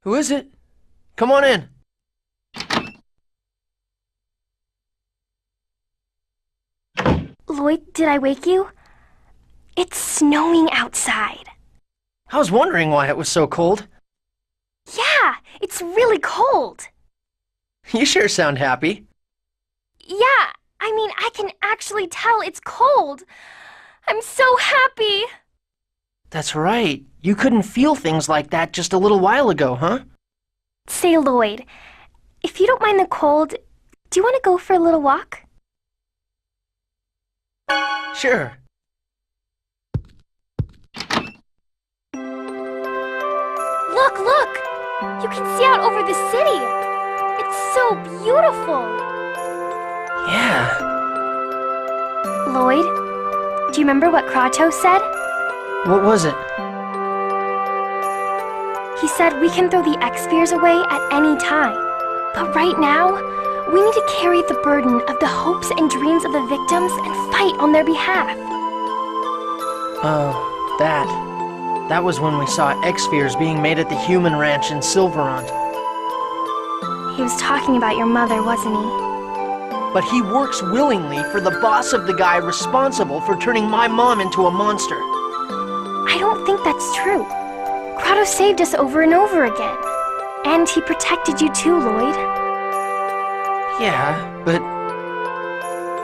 Who is it? Come on in. Lloyd, did I wake you? It's snowing outside. I was wondering why it was so cold. Yeah, it's really cold. You sure sound happy. Yeah, I can actually tell it's cold. I'm so happy. That's right. You couldn't feel things like that just a little while ago, huh? Say, Lloyd, if you don't mind the cold, do you want to go for a little walk? Sure. Look! You can see out over the city. It's so beautiful. Yeah. Lloyd, do you remember what Kratos said? What was it? He said we can throw the X-Spheres away at any time. But right now, we need to carry the burden of the hopes and dreams of the victims and fight on their behalf. Oh, that. That was when we saw X-Spheres being made at the human ranch in Silverant. He was talking about your mother, wasn't he? But he works willingly for the boss of the guy responsible for turning my mom into a monster. I don't think that's true. Kratos saved us over and over again. And he protected you too, Lloyd. Yeah, but...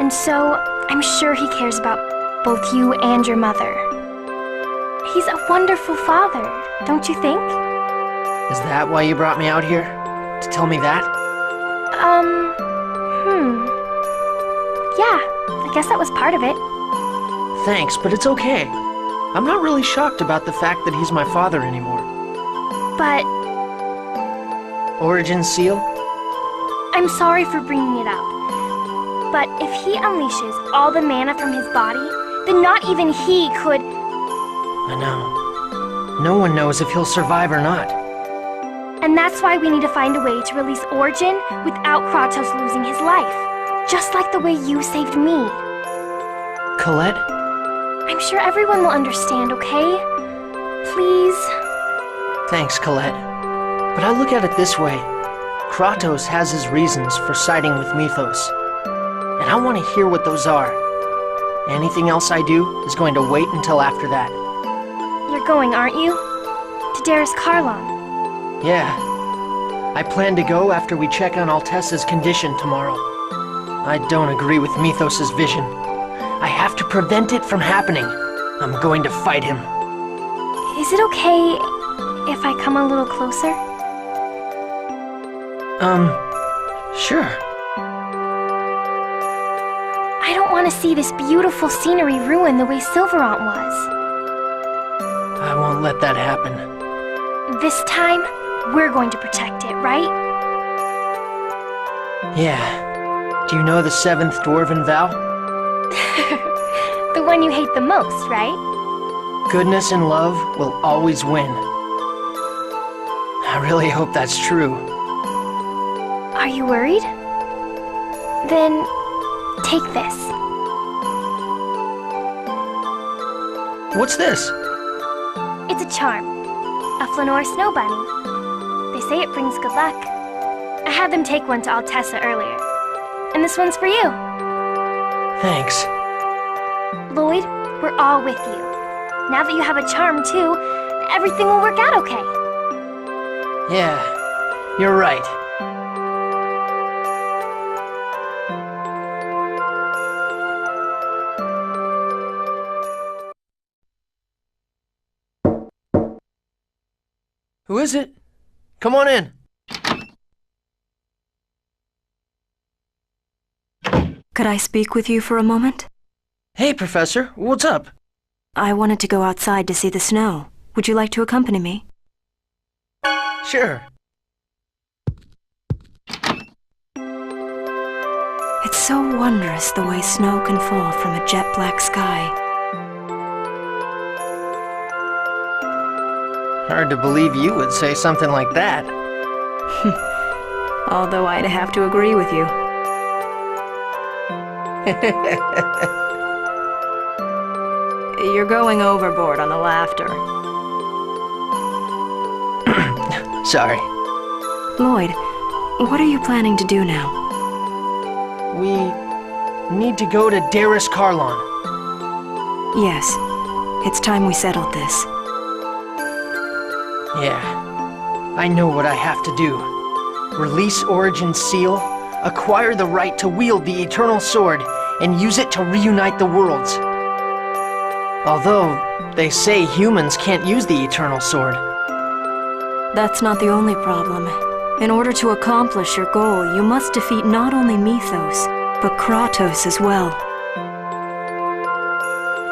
And so, I'm sure he cares about both you and your mother. He's a wonderful father, don't you think? Is that why you brought me out here? To tell me that? Yeah, I guess that was part of it. Thanks, but it's okay. I'm not really shocked about the fact that he's my father anymore. But Origin Seal? I'm sorry for bringing it up. But if he unleashes all the mana from his body, then not even he could... I know. No one knows if he'll survive or not. And that's why we need to find a way to release Origin without Kratos losing his life. Just like the way you saved me. Colette? I'm sure everyone will understand, okay? Please? Thanks, Colette. But I look at it this way. Kratos has his reasons for siding with Mythos. And I want to hear what those are. Anything else I do is going to wait until after that. You're going, aren't you? To Darius Karlon. Yeah. I plan to go after we check on Altessa's condition tomorrow. I don't agree with Mythos' vision. I have to prevent it from happening. I'm going to fight him. Is it okay if I come a little closer? Sure. I don't want to see this beautiful scenery ruin the way Silverant was. I won't let that happen. This time, we're going to protect it, right? Yeah. Do you know the 7th Dwarven vow? The one you hate the most, right? Goodness and love will always win. I really hope that's true. Are you worried? Then, take this. What's this? It's a charm. A Flanoir snow bunny. They say it brings good luck. I had them take one to Altessa earlier. And this one's for you. Thanks. Lloyd, we're all with you. Now that you have a charm, too, everything will work out okay. Yeah, you're right. Who is it? Come on in. Could I speak with you for a moment? Hey, Professor, what's up? I wanted to go outside to see the snow. Would you like to accompany me? Sure. It's so wondrous the way snow can fall from a jet black sky. Hard to believe you would say something like that. Although I'd have to agree with you. You're going overboard on the laughter. Sorry. Lloyd, what are you planning to do now? We need to go to Darius Carlon. Yes, it's time we settled this. Yeah, I know what I have to do. Release Origin's seal, acquire the right to wield the Eternal Sword, and use it to reunite the worlds. Although, they say humans can't use the Eternal Sword. That's not the only problem. In order to accomplish your goal, you must defeat not only Mythos, but Kratos as well.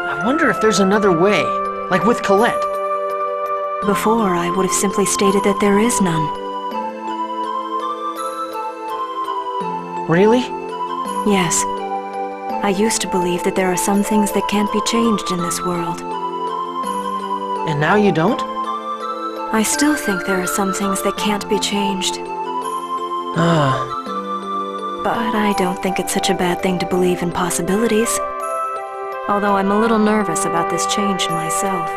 I wonder if there's another way, like with Colette. Before, I would have simply stated that there is none. Really? Yes. I used to believe that there are some things that can't be changed in this world. And now you don't? I still think there are some things that can't be changed. But I don't think it's such a bad thing to believe in possibilities. Although I'm a little nervous about this change in myself.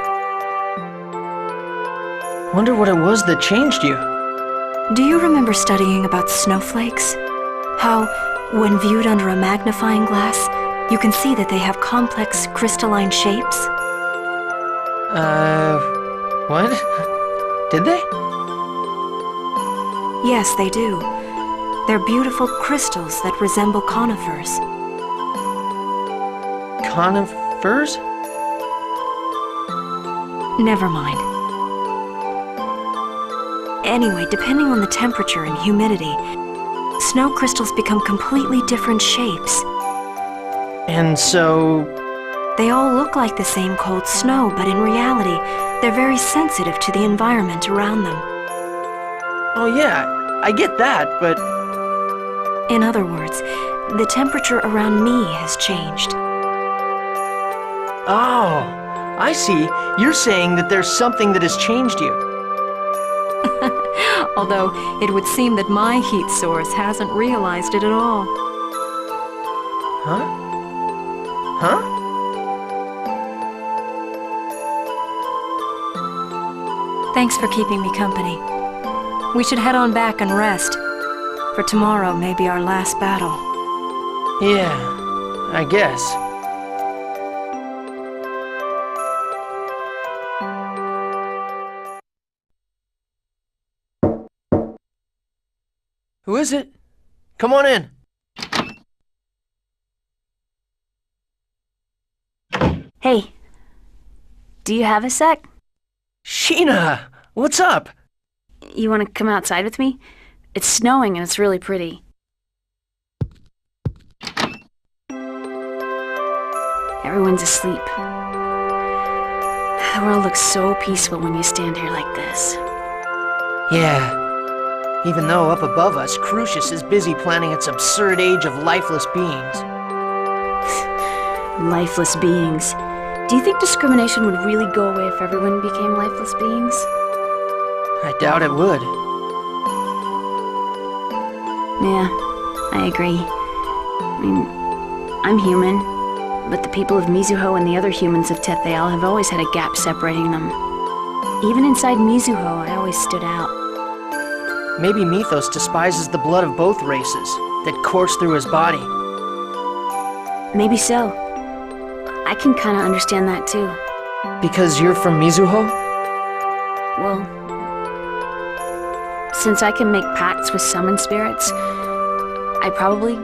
Wonder what it was that changed you. Do you remember studying about snowflakes? How, when viewed under a magnifying glass, you can see that they have complex crystalline shapes? What? Did they? Yes, they do. They're beautiful crystals that resemble conifers. Conifers? Never mind. Anyway, depending on the temperature and humidity, snow crystals become completely different shapes. And so... They all look like the same cold snow, but in reality, they're very sensitive to the environment around them. Oh yeah, I get that, but... In other words, the temperature around me has changed. Oh, I see. You're saying that there's something that has changed you. Although, it would seem that my heat source hasn't realized it at all. Huh? Huh? Thanks for keeping me company. We should head on back and rest, for tomorrow may be our last battle. Yeah, I guess. Who is it? Come on in. Hey, do you have a sec? Sheena, what's up? You want to come outside with me? It's snowing and it's really pretty. Everyone's asleep. The world looks so peaceful when you stand here like this. Yeah. Even though up above us, Crucius is busy planning its absurd age of lifeless beings. Lifeless beings. Do you think discrimination would really go away if everyone became lifeless beings? I doubt it would. Yeah, I agree. I mean, I'm human, but the people of Mizuho and the other humans of Tethael have always had a gap separating them. Even inside Mizuho, I always stood out. Maybe Mythos despises the blood of both races that course through his body. Maybe so. I can kinda understand that too. Because you're from Mizuho? Well, since I can make pacts with summoned spirits, I probably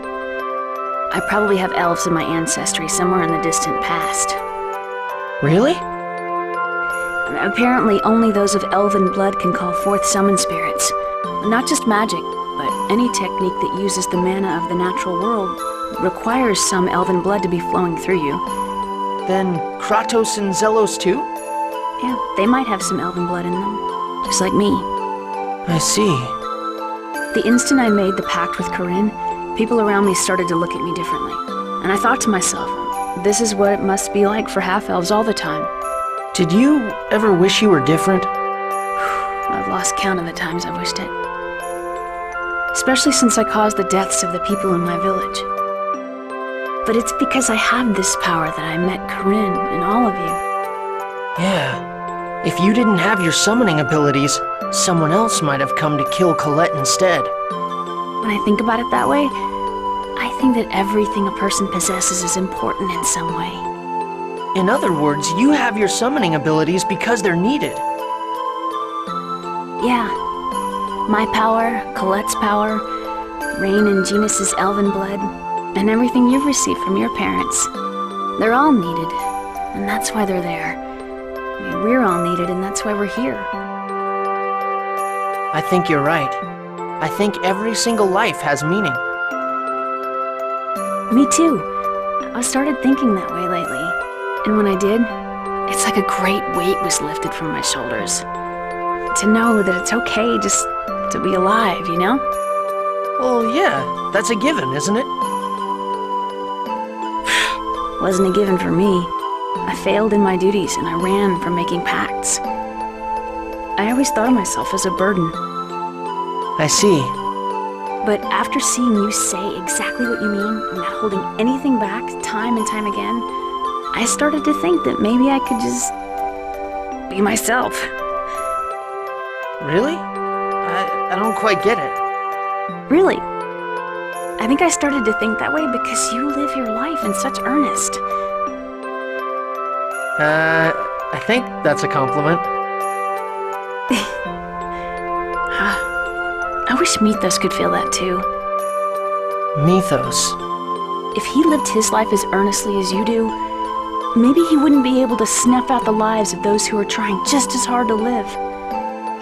have elves in my ancestry somewhere in the distant past. Really? Apparently, only those of elven blood can call forth summoned spirits. Not just magic, but any technique that uses the mana of the natural world requires some elven blood to be flowing through you. Then Kratos and Zelos too? Yeah, they might have some elven blood in them, just like me. I see. The instant I made the pact with Corinne, people around me started to look at me differently. And I thought to myself, this is what it must be like for half-elves all the time. Did you ever wish you were different? I've lost count of the times I've wished it. Especially since I caused the deaths of the people in my village. But it's because I have this power that I met Corinne and all of you. Yeah, If you didn't have your summoning abilities, someone else might have come to kill Colette instead. When I think about it that way, I think that everything a person possesses is important in some way. In other words, you have your summoning abilities because they're needed. Yeah. My power, Colette's power, Raine and Genus's elven blood, and everything you've received from your parents. They're all needed, and that's why they're there. I mean, we're all needed, and that's why we're here. I think you're right. I think every single life has meaning. Me too. I started thinking that way lately. And when I did, it's like a great weight was lifted from my shoulders. To know that it's okay just to be alive, you know? Well, yeah, that's a given, isn't it? Wasn't a given for me. I failed in my duties and I ran from making pacts. I always thought of myself as a burden. I see. But after seeing you say exactly what you mean and not holding anything back time and time again, I started to think that maybe I could just be myself. Really? I don't quite get it. Really. I think I started to think that way because you live your life in such earnest. I think that's a compliment. I wish Mythos could feel that too. Mythos. If he lived his life as earnestly as you do, maybe he wouldn't be able to snuff out the lives of those who are trying just as hard to live.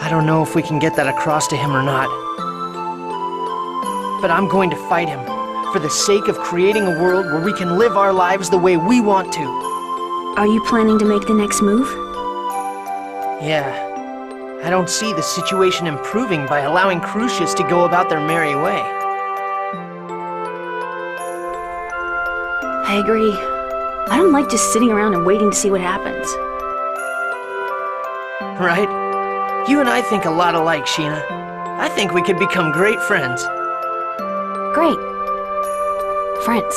I don't know if we can get that across to him or not. But I'm going to fight him, for the sake of creating a world where we can live our lives the way we want to. Are you planning to make the next move? Yeah. I don't see the situation improving by allowing Crucius to go about their merry way. I agree. I don't like just sitting around and waiting to see what happens. Right? You and I think a lot alike, Sheena. I think we could become great friends. Great. Friends.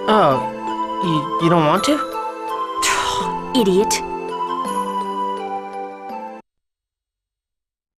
Oh, you don't want to? Idiot.